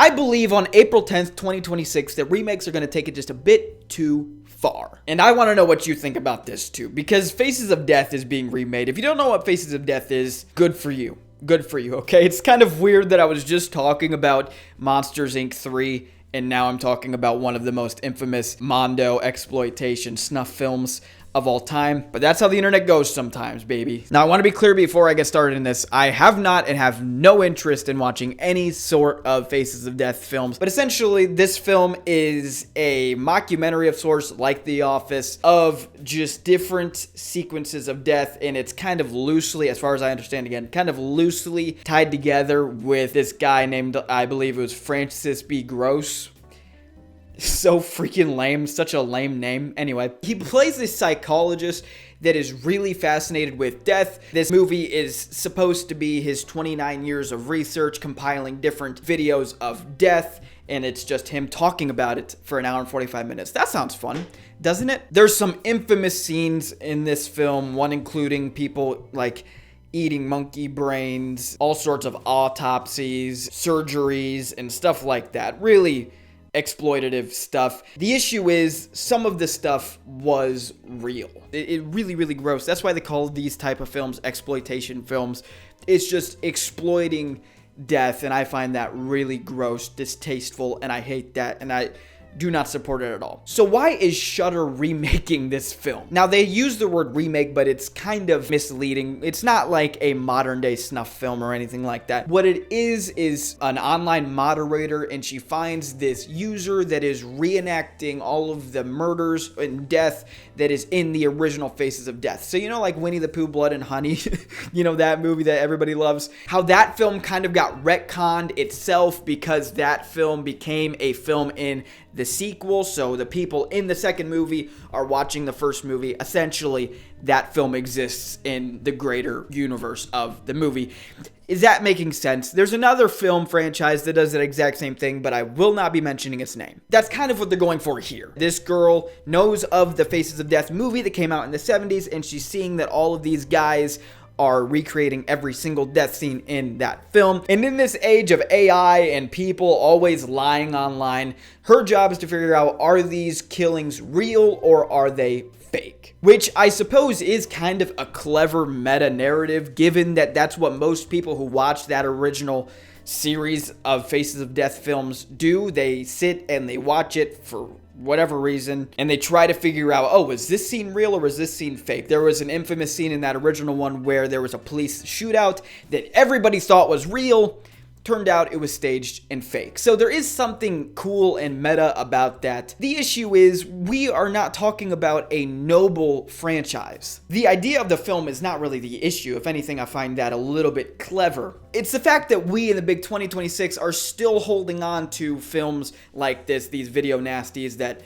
I believe on April 10th, 2026, that remakes are going to take it just a bit too far. And I want to know what you think about this too, because Faces of Death is being remade. If you don't know what Faces of Death is, good for you. Good for you, okay? It's kind of weird that I was just talking about Monsters, Inc. 3, and now I'm talking about one of the most infamous Mondo exploitation snuff films of all time. But that's how the internet goes sometimes, baby. Now, I want to be clear before I get started in this. I have not and have no interest in watching any sort of Faces of Death films. But essentially, this film is a mockumentary of sorts, like The Office, of just different sequences of death. And it's kind of loosely, as far as I understand again, kind of loosely tied together with this guy named, I believe it was Francis B. Gross. So freaking lame. Such a lame name. Anyway, he plays this psychologist that is really fascinated with death. This movie is supposed to be his 29 years of research, compiling different videos of death, and it's just him talking about it for an hour and 45 minutes. That sounds fun, doesn't it? There's some infamous scenes in this film, one including people like eating monkey brains, all sorts of autopsies, surgeries, and stuff like that. Really exploitative stuff. The issue is some of the stuff was real. It really, really gross. That's why they call these type of films exploitation films. It's just exploiting death, and I find that really gross, distasteful, and I hate that, and I do not support it at all. So why is Shudder remaking this film? Now, they use the word remake, but it's kind of misleading. It's not like a modern day snuff film or anything like that. What it is an online moderator, and she finds this user that is reenacting all of the murders and death that is in the original Faces of Death. So, you know, like Winnie the Pooh, Blood and Honey, you know, that movie that everybody loves, how that film kind of got retconned itself because that film became a film in the sequel. So the people in the second movie are watching the first movie. Essentially, that film exists in the greater universe of the movie. Is that making sense? There's another film franchise that does that exact same thing, but I will not be mentioning its name. That's kind of what they're going for here. This girl knows of the Faces of Death movie that came out in the 70s, and she's seeing that all of these guys are recreating every single death scene in that film. And in this age of AI and people always lying online, her job is to figure out, are these killings real or are they fake? Which I suppose is kind of a clever meta narrative, given that that's what most people who watch that original series of Faces of Death films do. They sit and they watch it for whatever reason, and they try to figure out, oh, is this scene real or is this scene fake? There was an infamous scene in that original one where there was a police shootout that everybody thought was real. Turned out it was staged and fake. So there is something cool and meta about that. The issue is we are not talking about a noble franchise. The idea of the film is not really the issue. If anything, I find that a little bit clever. It's the fact that we in the big 2026 are still holding on to films like this, these video nasties that,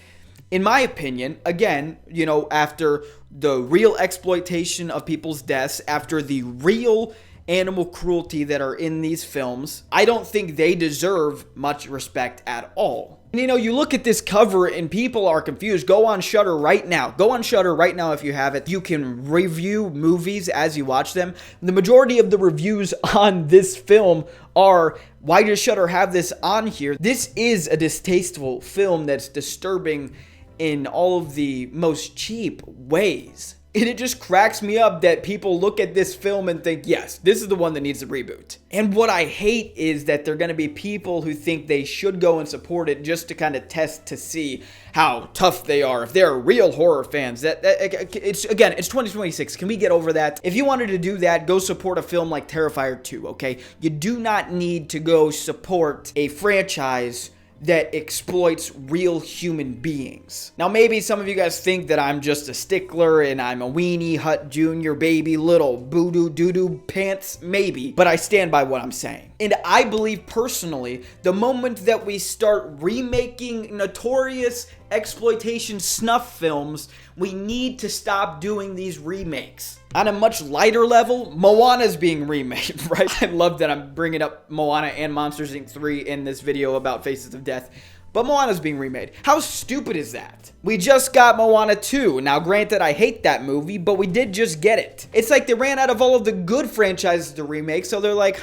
in my opinion, again, you know, after the real exploitation of people's deaths, after the real animal cruelty that are in these films, I don't think they deserve much respect at all. And, you know, you look at this cover and people are confused. Go on Shudder right now. Go on Shudder right now if you have it. You can review movies as you watch them. The majority of the reviews on this film are, why does Shudder have this on here? This is a distasteful film that's disturbing in all of the most cheap ways. And it just cracks me up that people look at this film and think, yes, this is the one that needs a reboot. And what I hate is that there are going to be people who think they should go and support it just to kind of test to see how tough they are. If they're real horror fans, it's 2026. Can we get over that? If you wanted to do that, go support a film like Terrifier 2, okay? You do not need to go support a franchise that exploits real human beings. Now, maybe some of you guys think that I'm just a stickler and I'm a weenie hut junior baby little boo-doo doo-doo pants, maybe, but I stand by what I'm saying. And I believe personally, the moment that we start remaking notorious exploitation snuff films, we need to stop doing these remakes. On a much lighter level, Moana's being remade, right? I love that I'm bringing up Moana and Monsters, Inc. 3 in this video about Faces of Death, but Moana's being remade. How stupid is that? We just got Moana 2. Now, granted, I hate that movie, but we did just get it. It's like they ran out of all of the good franchises to remake, so they're like,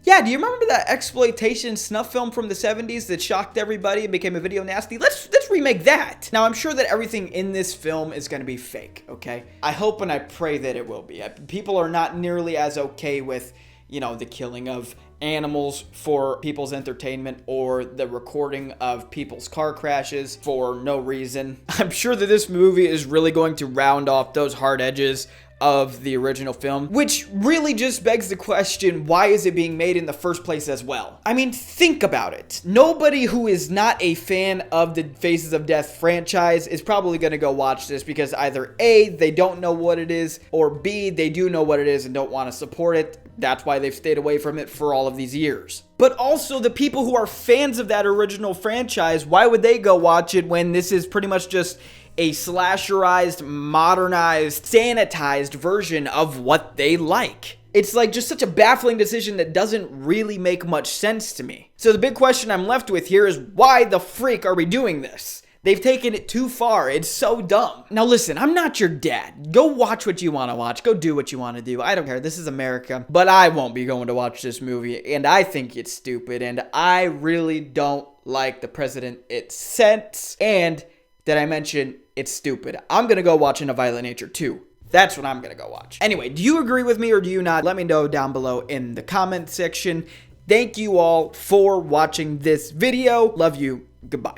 Yeah, do you remember that exploitation snuff film from the 70s that shocked everybody and became a video nasty? Let's remake that. Now, I'm sure that everything in this film is going to be fake, okay? I hope and I pray that it will be. People are not nearly as okay with, you know, the killing of animals for people's entertainment or the recording of people's car crashes for no reason. I'm sure that this movie is really going to round off those hard edges of the original film, which really just begs the question, why is it being made in the first place as well? I mean, think about it. Nobody who is not a fan of the Faces of Death franchise is probably going to go watch this because either A, they don't know what it is, or B, they do know what it is and don't want to support it. That's why they've stayed away from it for all of these years. But also, the people who are fans of that original franchise, why would they go watch it when this is pretty much just a slasherized, modernized, sanitized version of what they like? It's like just such a baffling decision that doesn't really make much sense to me. So the big question I'm left with here is, why the freak are we doing this? They've taken it too far. It's so dumb. Now listen, I'm not your dad. Go watch what you want to watch. Go do what you want to do. I don't care. This is America. But I won't be going to watch this movie. And I think it's stupid. And I really don't like the president it sets. And did I mention it's stupid? I'm going to go watch In a Violent Nature 2. That's what I'm going to go watch. Anyway, do you agree with me or do you not? Let me know down below in the comment section. Thank you all for watching this video. Love you. Goodbye.